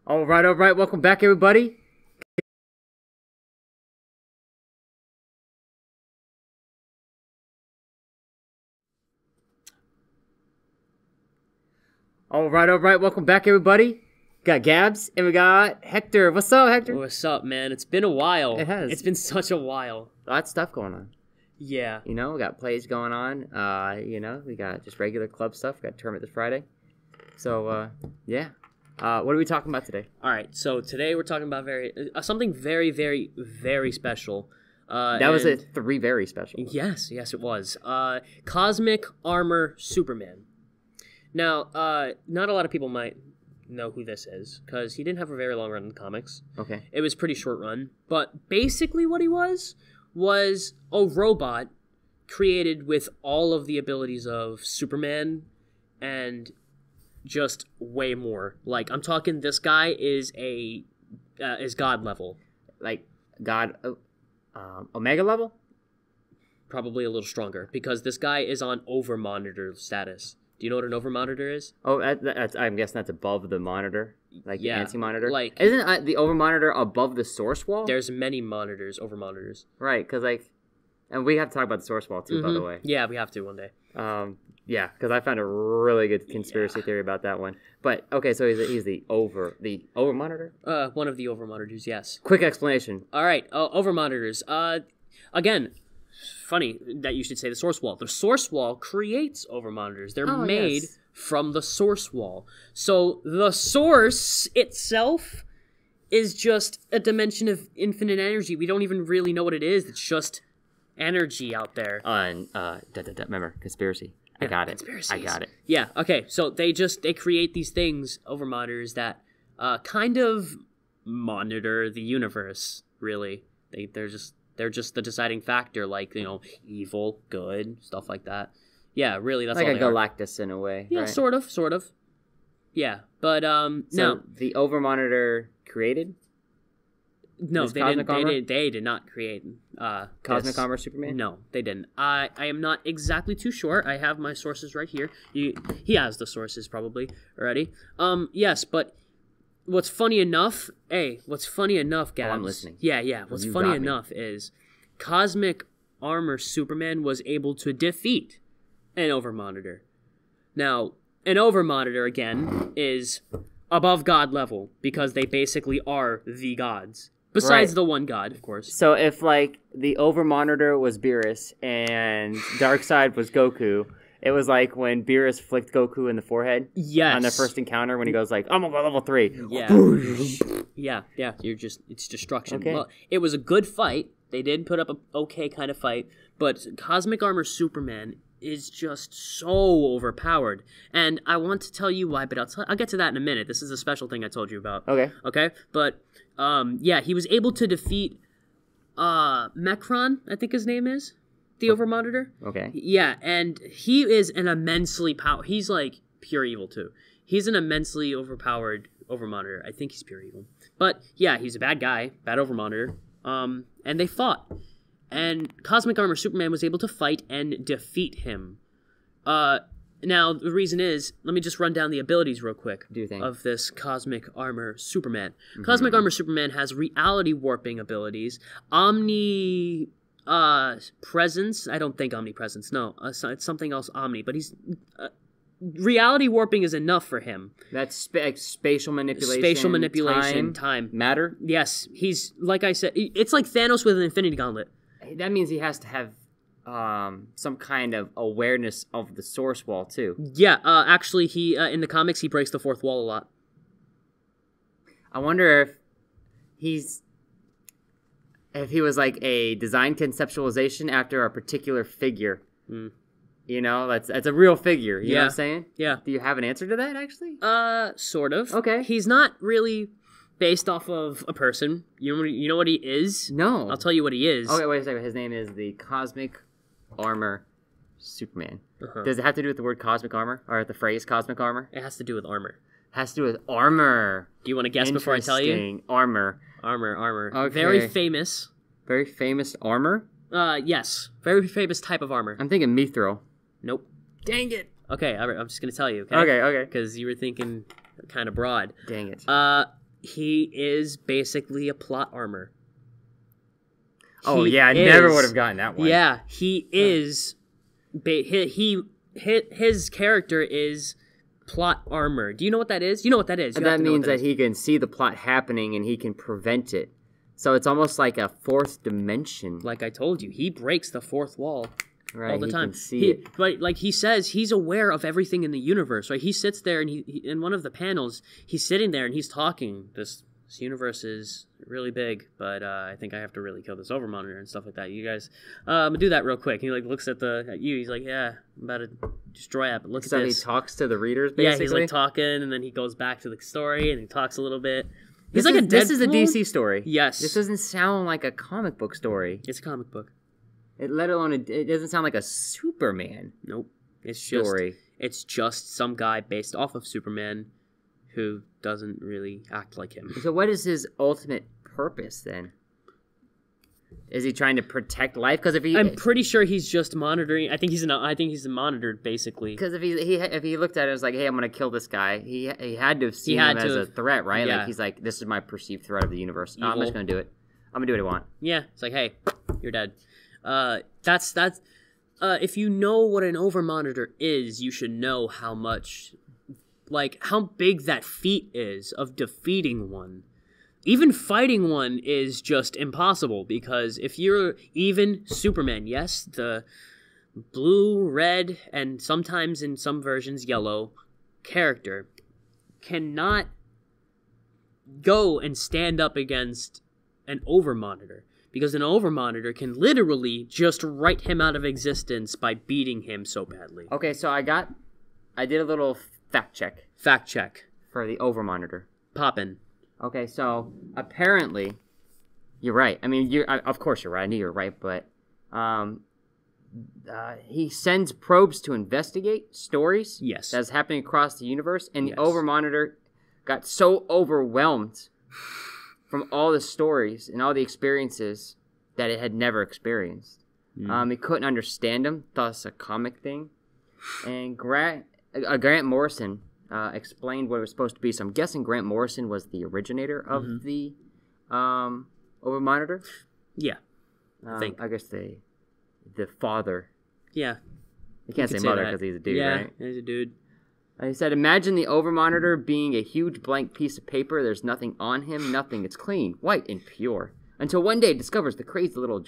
All right. Welcome back, everybody. All right. Welcome back, everybody. Got Gabs and we got Hector. What's up, Hector? What's up, man? It's been a while. It has. It's been such a while. Lots of stuff going on. Yeah. We got plays going on. We got just regular club stuff. We got a tournament this Friday. So, yeah. What are we talking about today? All right. So today we're talking about something very, very, very special. That was a three very special. Yes, it was. Cosmic Armor Superman. Now, not a lot of people might know who this is because he didn't have a very long run in the comics. Okay. It was a pretty short run, but basically what he was a robot created with all of the abilities of Superman and just way more. Like, I'm talking, this guy is God level. Like God, Omega level? Probably a little stronger because this guy is on over-monitor status. Do you know what an over-monitor is? Oh, that's, I'm guessing that's above the monitor, like the anti-monitor. Like, isn't the over-monitor above the source wall? There's many monitors, over-monitors. Right, because and we have to talk about the source wall too, by the way. Yeah, we have to one day. Yeah, because I found a really good conspiracy theory about that one. But okay, so he's the over-monitor? One of the over-monitors, yes. Quick explanation. All right, over-monitors. Again, funny that you should say the source wall. The source wall creates over-monitors. They're made from the source wall. So the source itself is just a dimension of infinite energy. We don't even really know what it is. It's just energy out there. Remember, conspiracy. I got it. Conspiracies. I got it. Yeah, okay. So they create these things, over-monitors, that kind of monitor the universe, really. They're just the deciding factor, like, evil, good, stuff like that. Yeah, really, that's like all a Galactus in a way. Yeah, right? sort of. Yeah, but no. The over-monitor created? No, they did not create Cosmic Armor Superman? No, they didn't. I am not exactly too sure. I have my sources right here. He has the sources probably already. Yes, but what's funny enough, Gabs? I'm listening. Yeah. What's funny enough is Cosmic Armor Superman was able to defeat an over-monitor. Now, an over-monitor, again, is above God level because they basically are the gods. Besides the one god, of course. So if, the over-monitor was Beerus and Darkseid was Goku, it was like when Beerus flicked Goku in the forehead. Yes. On their first encounter when he goes I'm gonna go level 3. Yeah. It's destruction. Okay. Well, it was a good fight. They did put up a okay kind of fight, but Cosmic Armor Superman is just so overpowered. And I want to tell you why, but I'll get to that in a minute. This is a special thing I told you about. Okay? But, he was able to defeat Mecron, I think his name is. The over-monitor. Okay. Yeah, and he is an immensely he's like pure evil too. He's an immensely overpowered over-monitor. I think he's pure evil. But yeah, he's a bad guy, bad over-monitor. And they fought. And Cosmic Armor Superman was able to fight and defeat him. Now, the reason is, let me just run down the abilities real quick of this Cosmic Armor Superman. Mm-hmm. Cosmic Armor Superman has reality warping abilities, presence. I don't think omnipresence. No, it's something else. Omni, but he's reality warping is enough for him. That's spatial manipulation. Time, matter. Yes, he's like I said. It's like Thanos with an Infinity Gauntlet. That means he has to have some kind of awareness of the source wall too. Yeah, actually, he in the comics he breaks the fourth wall a lot. I wonder if he was like a design conceptualization after a particular figure. That's a real figure. You know what I'm saying? Yeah. Do you have an answer to that, actually? Sort of. Okay. He's not really based off of a person. You know what he is? No. I'll tell you what he is. Okay, wait a second. His name is the Cosmic Armor Superman. Uh-huh. Does it have to do with the word cosmic armor? Or the phrase cosmic armor? It has to do with armor. Has to do with armor. Do you want to guess before I tell you? Armor. Okay. Very famous. Very famous armor? Yes. Very famous type of armor. I'm thinking mithril. Nope. Dang it. Okay, I'm just going to tell you, okay? Okay. Because you were thinking kind of broad. Dang it. He is basically a plot armor. Oh, yeah, I never would have gotten that one. Yeah, he is... His character is plot armor. Do you know what that is? You know what that is. That means that he can see the plot happening and he can prevent it. So it's almost like a fourth dimension. Like I told you, he breaks the fourth wall all the time. Can see it. But like he says, he's aware of everything in the universe, right? He sits there and he in one of the panels, he's sitting there and he's talking. This universe is really big, but I think I have to really kill this overmonitor and stuff like that. You guys, I'm gonna do that real quick. He like looks at you. He's like, yeah, I'm about to destroy it. But look at this. So he talks to the readers, basically? Yeah, he's like talking, and then he goes back to the story and he talks a little bit. This is a DC story. Yes. This doesn't sound like a comic book story. It's a comic book. Let alone it doesn't sound like a Superman. Nope. It's story. It's just some guy based off of Superman who doesn't really act like him. So what is his ultimate purpose then? Is he trying to protect life? Because I'm pretty sure he's just monitoring. I think he's monitored basically. Because if he looked at it and was like, hey, I'm gonna kill this guy, he had to have seen him as a threat, right? Yeah. Like he's like, this is my perceived threat of the universe. No, I'm just gonna do it. I'm gonna do what I want. Yeah, it's like, hey, you're dead. That's if you know what an overmonitor is, you should know how big that feat is of defeating one. Even fighting one is just impossible, because if you're even Superman, yes, the blue, red, and sometimes in some versions yellow character cannot go and stand up against an overmonitor, because an overmonitor can literally just write him out of existence by beating him so badly. Okay, so I did a little fact check. Fact check. For the overmonitor. Poppin'. Okay, so apparently, you're right. I mean, of course you're right. I knew you were right, but he sends probes to investigate stories. Yes. That's happening across the universe, and the overmonitor got so overwhelmed from all the stories and all the experiences that it had never experienced. He couldn't understand them, thus a comic thing. And Grant Morrison explained what it was supposed to be. So I'm guessing Grant Morrison was the originator of the overmonitor. Yeah, I guess the father. Yeah, you can't say mother because he's a dude, right? Yeah, he's a dude. He said, imagine the overmonitor being a huge blank piece of paper. There's nothing on him, nothing. It's clean, white, and pure. Until one day it discovers the crazy little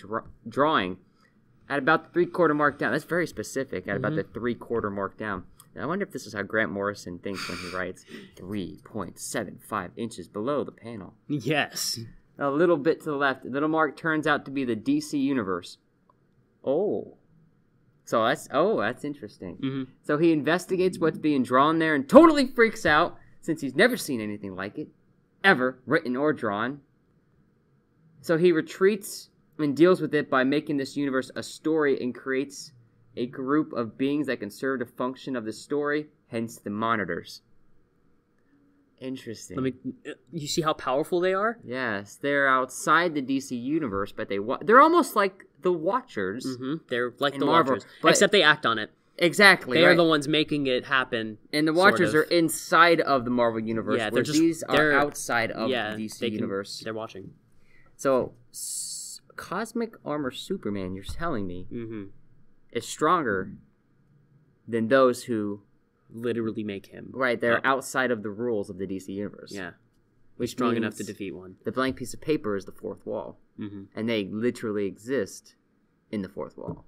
drawing at about the 3/4 mark down. That's very specific, at about the 3/4 mark down. And I wonder if this is how Grant Morrison thinks when he writes 3.75 inches below the panel. Yes. A little bit to the left. The little mark turns out to be the DC universe. Oh. So that's interesting. So he investigates what's being drawn there and totally freaks out, since he's never seen anything like it, ever, written or drawn. So he retreats and deals with it by making this universe a story and creates a group of beings that can serve the function of the story, hence the monitors. Interesting. You see how powerful they are? Yes, they're outside the DC universe, but they're almost like the Watchers. They're like the Marvel, Watchers, except they act on it. Exactly. They are the ones making it happen. And the Watchers are inside of the Marvel universe, yeah, they're outside of the DC universe. They're watching. So, Cosmic Armor Superman, you're telling me, is stronger than those who literally make him. Right, they're outside of the rules of the DC universe. Yeah. Which strong enough to defeat one. The blank piece of paper is the fourth wall. And they literally exist in the fourth wall.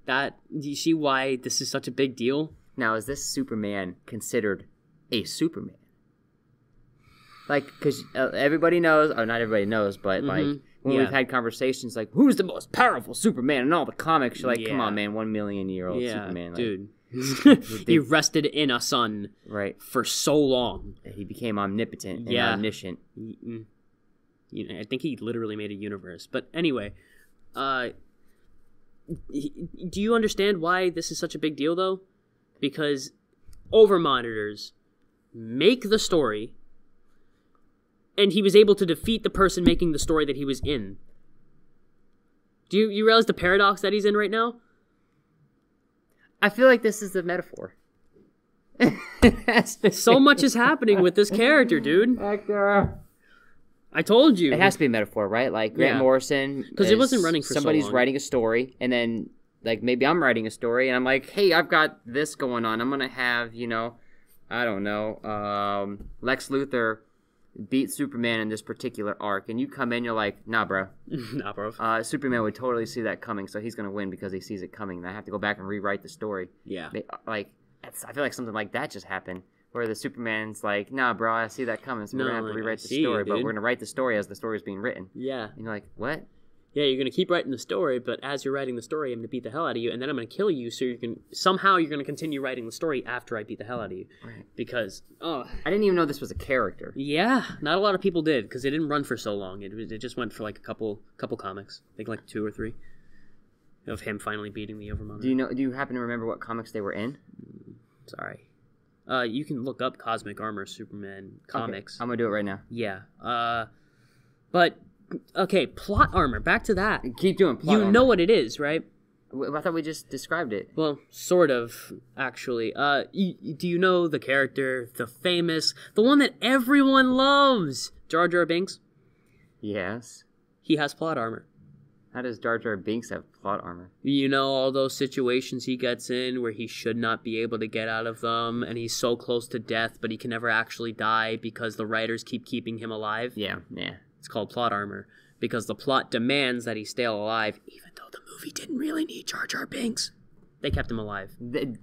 Do you see why this is such a big deal? Now, is this Superman considered a Superman? Like, because everybody knows, or not everybody knows, but like, when we've had conversations like, who's the most powerful Superman in all the comics, you're like, come on, man, 1 million year old Superman. Like, dude. He rested in a sun for so long. He became omnipotent and omniscient. I think he literally made a universe. But anyway, do you understand why this is such a big deal, though? Because overmonitors make the story, and he was able to defeat the person making the story that he was in. Do you realize the paradox that he's in right now? I feel like this is a metaphor. So much is happening with this character, dude. Hector. I told you. It has to be a metaphor, right? Like Grant Morrison. Because it wasn't running for so long. Somebody's writing a story, and then like maybe I'm writing a story, and I'm like, hey, I've got this going on. I'm going to have, I don't know, Lex Luthor beat Superman in this particular arc, and you come in, you're like, nah, bro. Nah, bro. Superman would totally see that coming, so he's going to win because he sees it coming, and I have to go back and rewrite the story. Yeah. I feel like something like that just happened, where the Superman's like, nah, bro, I see that coming, so we're going to have to rewrite the story, but we're going to write the story as the story is being written. Yeah. And you're like, what? Yeah, you're going to keep writing the story, but as you're writing the story, I'm going to beat the hell out of you, and then I'm going to kill you, so you're going to continue writing the story after I beat the hell out of you. Right. Because, I didn't even know this was a character. Yeah, not a lot of people did, because it didn't run for so long. It just went for like a couple comics, I think like 2 or 3, of him finally beating the Overmonitor. Do you happen to remember what comics they were in? Sorry. You can look up Cosmic Armor Superman comics. Okay. I'm going to do it right now. Yeah. But... Okay, plot armor. Back to that. Keep doing plot armor. You know what it is, right? I thought we just described it. Well, sort of, actually. Do you know the character, the one that everyone loves, Jar Jar Binks? Yes. He has plot armor. How does Jar Jar Binks have plot armor? You know all those situations he gets in where he should not be able to get out of them, and he's so close to death, but he can never actually die because the writers keep keeping him alive? Yeah. It's called plot armor, because the plot demands that he stay alive, even though the movie didn't really need Jar Jar Binks. They kept him alive. They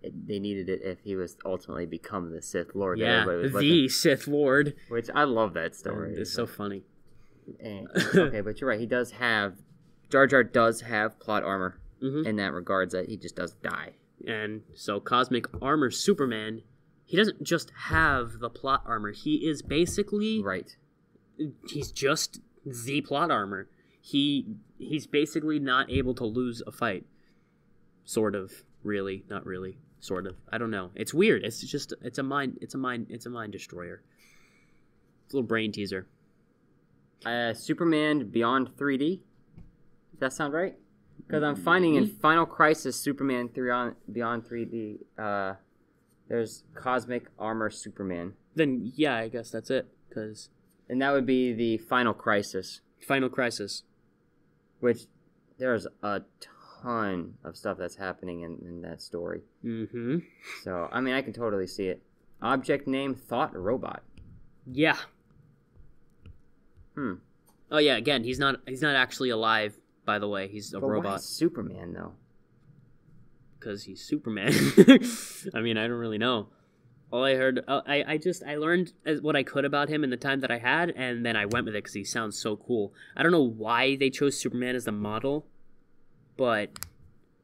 needed it if he was ultimately become the Sith Lord. Yeah, Sith Lord. Which, I love that story. It's so funny. Okay, but you're right. Jar Jar does have plot armor in that regards, that he just does die. And so Cosmic Armor Superman, he doesn't just have the plot armor. He is basically... Right. He's just the plot armor. He's basically not able to lose a fight. Sort of, really, not really, sort of. I don't know. It's weird. It's a mind destroyer. It's a little brain teaser. Superman Beyond 3D. Does that sound right? Because I'm finding in Final Crisis Superman Beyond 3D, there's Cosmic Armor Superman. Then yeah, I guess that's it. And that would be the Final Crisis. Final Crisis. Which, there's a ton of stuff that's happening in that story. Mm-hmm. So, I mean, I can totally see it. Object name, Thought Robot. Yeah. Oh yeah, again, he's not actually alive, by the way. He's a robot. Why Superman, though? Because he's Superman. I mean, I don't really know. All I heard, I learned what I could about him in the time that I had, and then I went with it because he sounds so cool. I don't know why they chose Superman as the model, but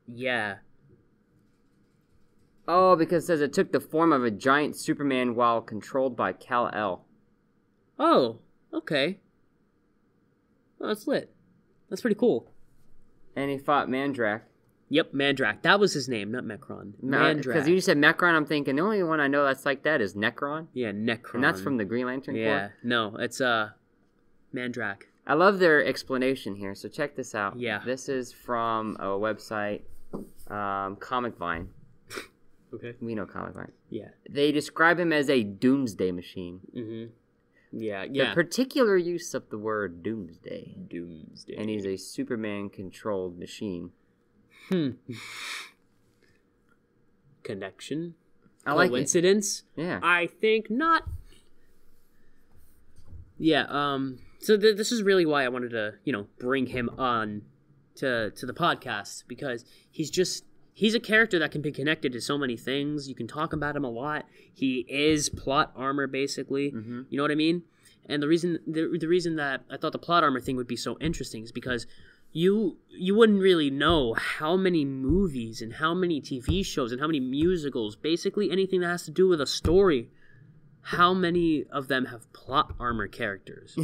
yeah. Oh, because it says it took the form of a giant Superman while controlled by Kal-El. Oh, okay. Oh, that's lit. That's pretty cool. And he fought Mandrak. Yep, Mandrak. That was his name, not Mecron. Mandrak. Because you said Mecron, I'm thinking the only one I know that's like that is Necron. Yeah, Necron. And that's from the Green Lantern Corps. Yeah, no, it's Mandrak. I love their explanation here, so check this out. Yeah. This is from a website, Comic Vine. Okay. We know Comic Vine. Yeah. They describe him as a doomsday machine. Mm-hmm. Yeah. The particular use of the word doomsday. Doomsday. And he's a Superman-controlled machine. Connection? I like Coincidence? Yeah. I think not. Yeah, so this is really why I wanted to, bring him on to the podcast, because he's a character that can be connected to so many things. You can talk about him a lot. He is plot armor, basically. Mm-hmm. You know what I mean? And the reason that I thought the plot armor thing would be so interesting is because you wouldn't really know how many movies and how many TV shows and how many musicals, basically anything that has to do with a story, how many of them have plot armor characters.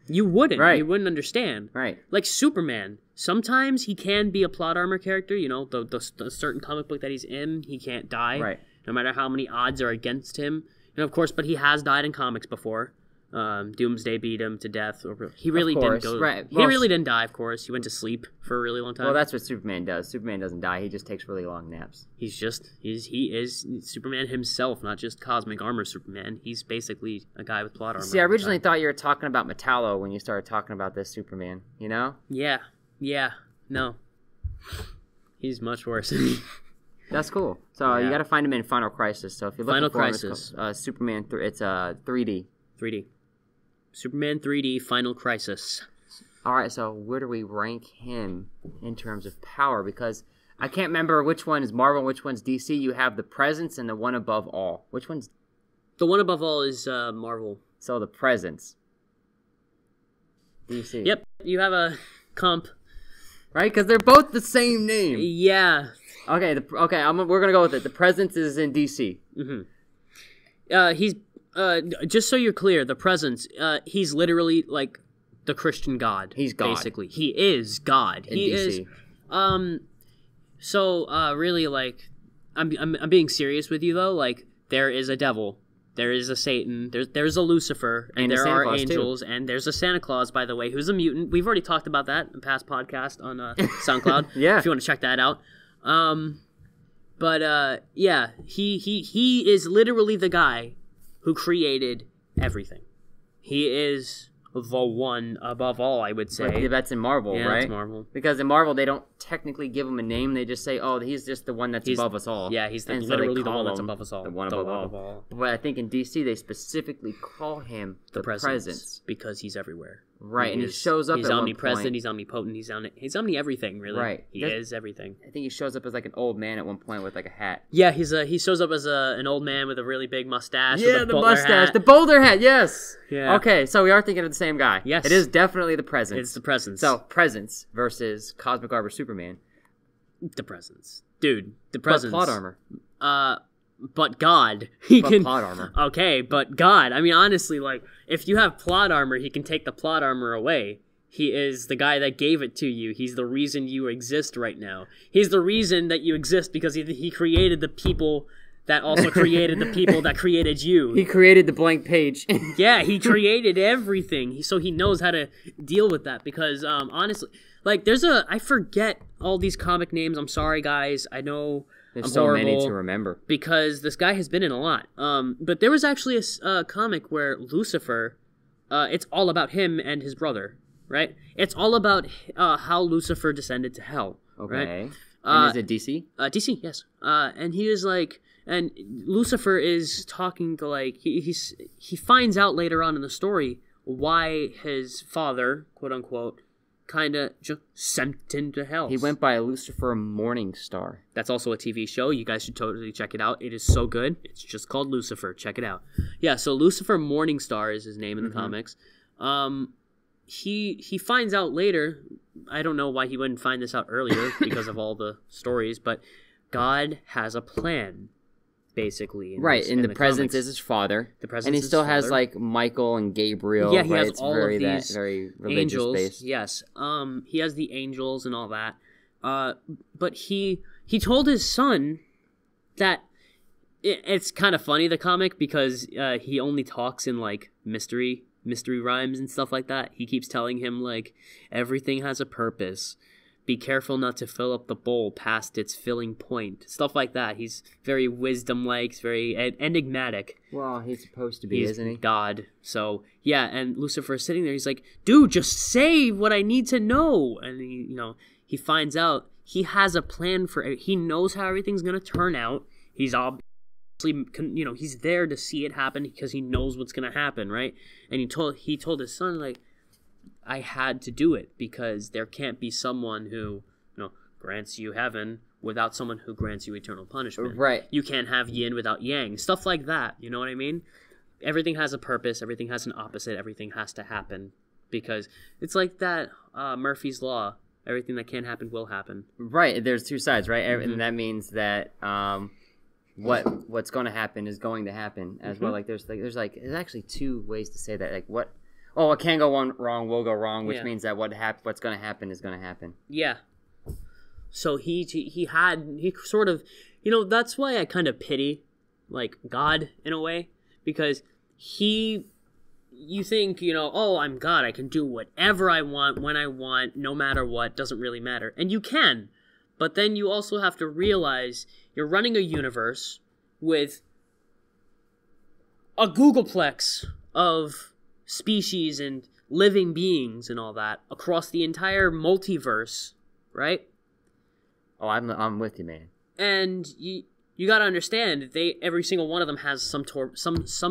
You wouldn't. Right. You wouldn't understand. Right. Like Superman. Sometimes he can be a plot armor character. The certain comic book that he's in, he can't die. Right. No matter how many odds are against him. And of course, but he has died in comics before. Doomsday beat him to death. He really didn't go. Right. He really didn't die. Of course, he went to sleep for a really long time. Well, that's what Superman does. Superman doesn't die. He just takes really long naps. He is Superman himself, not just cosmic armor Superman. He's basically a guy with plot armor. See, I originally thought you were talking about Metallo when you started talking about this Superman. You know? Yeah. No, he's much worse. That's cool. So you got to find him in Final Crisis. So if you're looking for him, Superman, it's 3D. 3D. Superman 3D Final Crisis. All right, so where do we rank him in terms of power? Because I can't remember which one is Marvel and which one's DC. You have the Presence and the One Above All. Which one's... The One Above All is Marvel. So the Presence. DC. Yep, you have a comp. Right, because they're both the same name. Yeah. Okay, we're going to go with it. The Presence is in DC. Mm-hmm. He's... just so you're clear, the Presence, he's literally like the Christian God. He's God. Basically. He is God. In DC. Really, like, I'm being serious with you, though. Like, there is a devil. There is a Satan. There's a Lucifer. And there are angels. Too. And there's a Santa Claus, by the way, who's a mutant. We've already talked about that in past podcast on SoundCloud. Yeah. If you want to check that out. Yeah, he is literally the guy who created everything. He is the one above all, I would say. But that's in Marvel, yeah, right? It's Marvel. Because in Marvel, they don't technically give him a name. They just say, oh, he's just the one that's above us all. Yeah, he's literally the one that's above us all. The one above all. But I think in DC, they specifically call him the Presence. Because he's everywhere. Right, and he shows up he's at omnipresent, one point. he's omnipotent, he's omni-everything, really. Right. He is everything. I think he shows up as like an old man at one point with like a hat. Yeah, he shows up as an old man with a really big mustache. Yeah, with a the mustache. The bowler hat, yes! Yeah. Okay, so we are thinking of the same guy. Yes. It is definitely the Presence. It's the Presence. So, Presence versus Cosmic Arbor Superman. The Presence. Dude, the Presence. But plot armor. But God. Plot armor. Okay, but God. I mean, honestly, like, if you have plot armor, he can take the plot armor away. He is the guy that gave it to you. He's the reason you exist right now. He's the reason that you exist because he created the people that also created the people that created you. He created the blank page. Yeah, he created everything. So he knows how to deal with that because, honestly, like, I forget all these comic names. I'm sorry, guys. I know There's I'm so horrible many to remember. because this guy has been in a lot. But there was actually a comic where Lucifer, it's all about him and his brother. Right? It's all about how Lucifer descended to hell. Okay. Right? And is it DC? DC, yes. And he is like, and Lucifer is talking to like, he finds out later on in the story why his father, quote unquote, kind of just sent him to hell. He went by Lucifer Morningstar. That's also a TV show. You guys should totally check it out. It is so good. It's just called Lucifer. Check it out. Yeah, so Lucifer Morningstar is his name in the comics. He finds out later, I don't know why he wouldn't find this out earlier because of all the stories, but God has a plan, basically. Right, and the Presence comics. is his father. The Presence and he is still his has father. like Michael and Gabriel. Yeah, he right? has all of these very religious angels. based. Yes, he has the angels and all that. But he told his son that it's kind of funny, the comic, because he only talks in like mystery rhymes and stuff like that. He keeps telling him like everything has a purpose. Be careful not to fill up the bowl past its filling point. Stuff like that. He's very wisdom-like, very enigmatic. Well, he's supposed to be, He's isn't he? God. So, yeah, and Lucifer is sitting there. He's like, dude, just say what I need to know. And, he finds out he has a plan for it. He knows how everything's going to turn out. He's obviously, he's there to see it happen because he knows what's going to happen, right? And he told his son, like, I had to do it because there can't be someone who, grants you heaven without someone who grants you eternal punishment. Right. You can't have yin without yang. Stuff like that. You know what I mean? Everything has a purpose. Everything has an opposite. Everything has to happen because it's like that Murphy's Law. Everything that can happen will happen. Right. There's two sides, right? And that means that what's going to happen is going to happen as well. Like there's actually two ways to say that. Like what? Oh, it can go wrong, will go wrong, which means that what's going to happen is going to happen. Yeah. So he sort of, that's why I kind of pity, like, God in a way, because he you think, oh, I'm God, I can do whatever I want, when I want, no matter what, doesn't really matter. And you can. But then you also have to realize you're running a universe with a Googleplex of species and living beings and all that across the entire multiverse, right? Oh, I'm with you, man. And you got to understand, every single one of them has some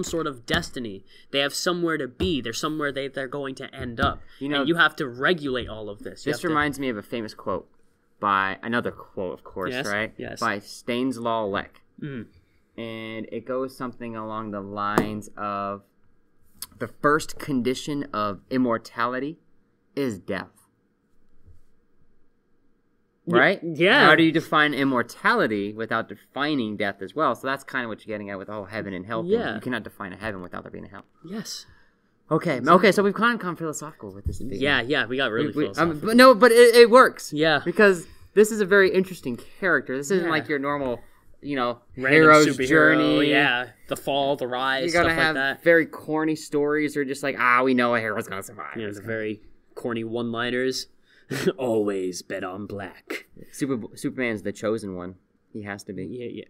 sort of destiny. They have somewhere to be. There's somewhere they're going to end up. And you have to regulate all of this. This reminds me of a famous quote by another quote, of course, yes, right? Yes. By Stanislaw Lech. Mm. And it goes something along the lines of the first condition of immortality is death. Right? Yeah. How do you define immortality without defining death as well? So that's kind of what you're getting at with the whole heaven and hell thing. Yeah. You cannot define a heaven without there being a hell. Yes. Okay. Okay. So we've kind of gone philosophical with this thing. Yeah. We got really philosophical. But it works. Yeah. Because this is a very interesting character. This isn't like your normal, random hero's superhero, journey. Yeah. The fall, the rise, You're gonna stuff have like that. very corny stories, or just like, we know a hero's gonna survive. The very corny one-liners. Always bet on black. Superman's the chosen one. He has to be. Yeah.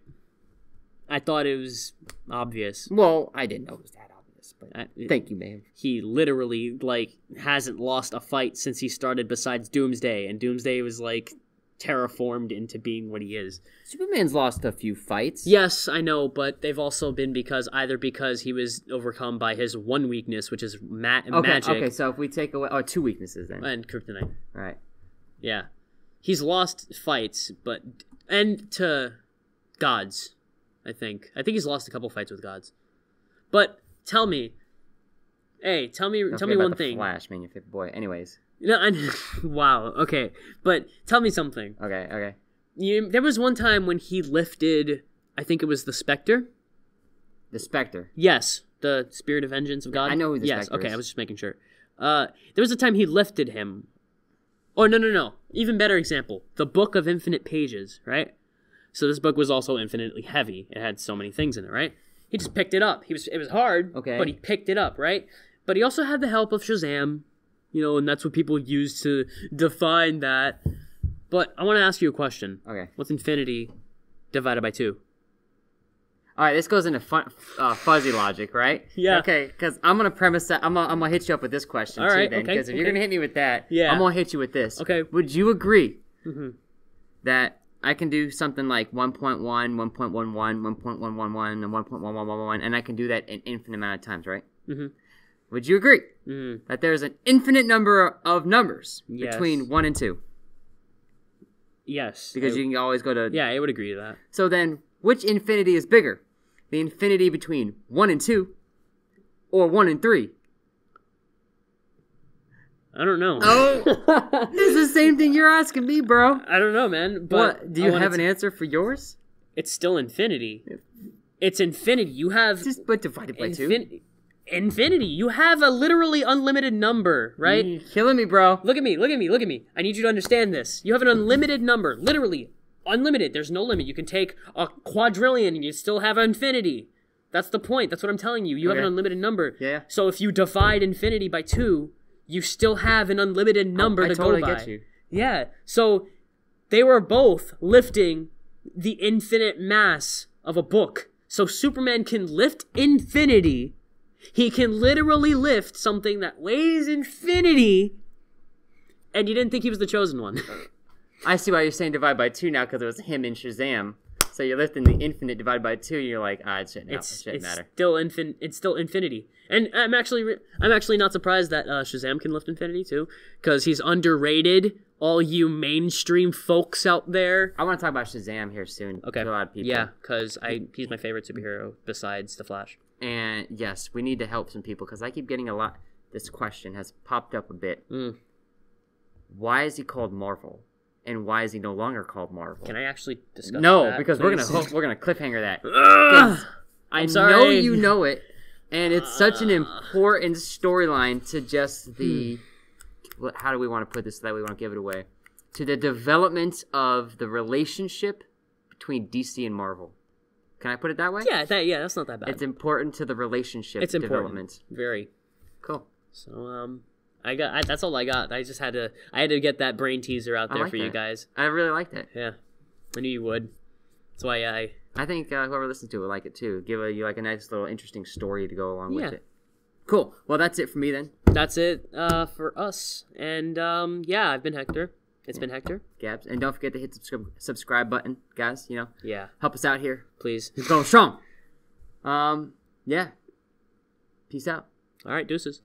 I thought it was obvious. Well, I didn't know it was that obvious, but thank you, man. He literally, hasn't lost a fight since he started besides Doomsday, and Doomsday was, terraformed into being what he is. Superman's lost a few fights. Yes, I know, but they've also been because he was overcome by his one weakness, which is magic. Okay, so if we take away... two weaknesses then. And kryptonite. Right. Yeah. He's lost fights, and to gods, I think. I think he's lost a couple fights with gods. But tell me one thing. Flash, man, your favorite boy. Anyways. No, wow, okay. But tell me something. Okay. There was one time when he lifted, I think it was the Spectre. The Spectre? Yes, the Spirit of Vengeance of God. I know who the Spectre is. Okay, I was just making sure. There was a time he lifted him. Oh, no. Even better example. The Book of Infinite Pages, right? So this book was also infinitely heavy. It had so many things in it, right? He just picked it up. It was hard, but he picked it up, right? But he also had the help of Shazam. And that's what people use to define that. But I want to ask you a question. Okay. What's infinity divided by 2? All right, this goes into fuzzy logic, right? Yeah. Okay, because I'm going to premise that. I'm gonna hit you up with this question, all too, right, then. Because if you're going to hit me with that, yeah. I'm going to hit you with this. Okay. Would you agree mm-hmm. that I can do something like 1.1, 1.11, 1.111, and 1.1111, and I can do that an infinite amount of times, right? Mm-hmm. Would you agree that there's an infinite number of numbers yes. between 1 and 2? Yes. Because you can always go to... Yeah, I would agree to that. So then, which infinity is bigger? The infinity between 1 and 2 or 1 and 3? I don't know. Oh! This is the same thing you're asking me, bro. I don't know, man. But what? Do you have an answer for yours? It's still infinity. It's infinity. You have... But divided by 2? Infinity. You have a literally unlimited number, right? You're killing me, bro. Look at me. I need you to understand this. You have an unlimited number. Literally. Unlimited. There's no limit. You can take a quadrillion and you still have infinity. That's the point. That's what I'm telling you. You have an unlimited number. Yeah. So if you divide infinity by 2, you still have an unlimited number to totally go by. Get you. Yeah. So they were both lifting the infinite mass of a book. So Superman can lift infinity. He can literally lift something that weighs infinity, and you didn't think he was the chosen one. I see why you're saying divide by 2 now, because it was him and Shazam. So you're lifting the infinite divided by 2, and you're like, it shouldn't matter. It's still infinity. And I'm actually not surprised that Shazam can lift infinity too, because he's underrated. All you mainstream folks out there. I want to talk about Shazam here soon. Okay. To a lot of people. Yeah, because he's my favorite superhero besides the Flash. And yes, we need to help some people, because I keep getting a lot. This question has popped up a bit. Why is he called Marvel? And why is he no longer called Marvel? Can I actually discuss that, because we're gonna cliffhanger that. I sorry. know you know it, and it's such an important storyline to just the. How do we want to put this so that we won't give it away? To the development of the relationship between DC and Marvel. Can I put it that way? Yeah, that's not that bad. It's important to the relationship development. Very. Cool. So that's all I got. I had to get that brain teaser out there for you guys. I really liked it. Yeah, I knew you would. That's why I think whoever listens to it would like it too. Give you like a nice little interesting story to go along with it. Cool. Well, that's it for me then. That's it for us. And I've been Hector. It's been Hector. Gabs. And don't forget to hit the subscribe button, guys. Yeah. Help us out here. Please. Go strong. Yeah. Peace out. All right, deuces.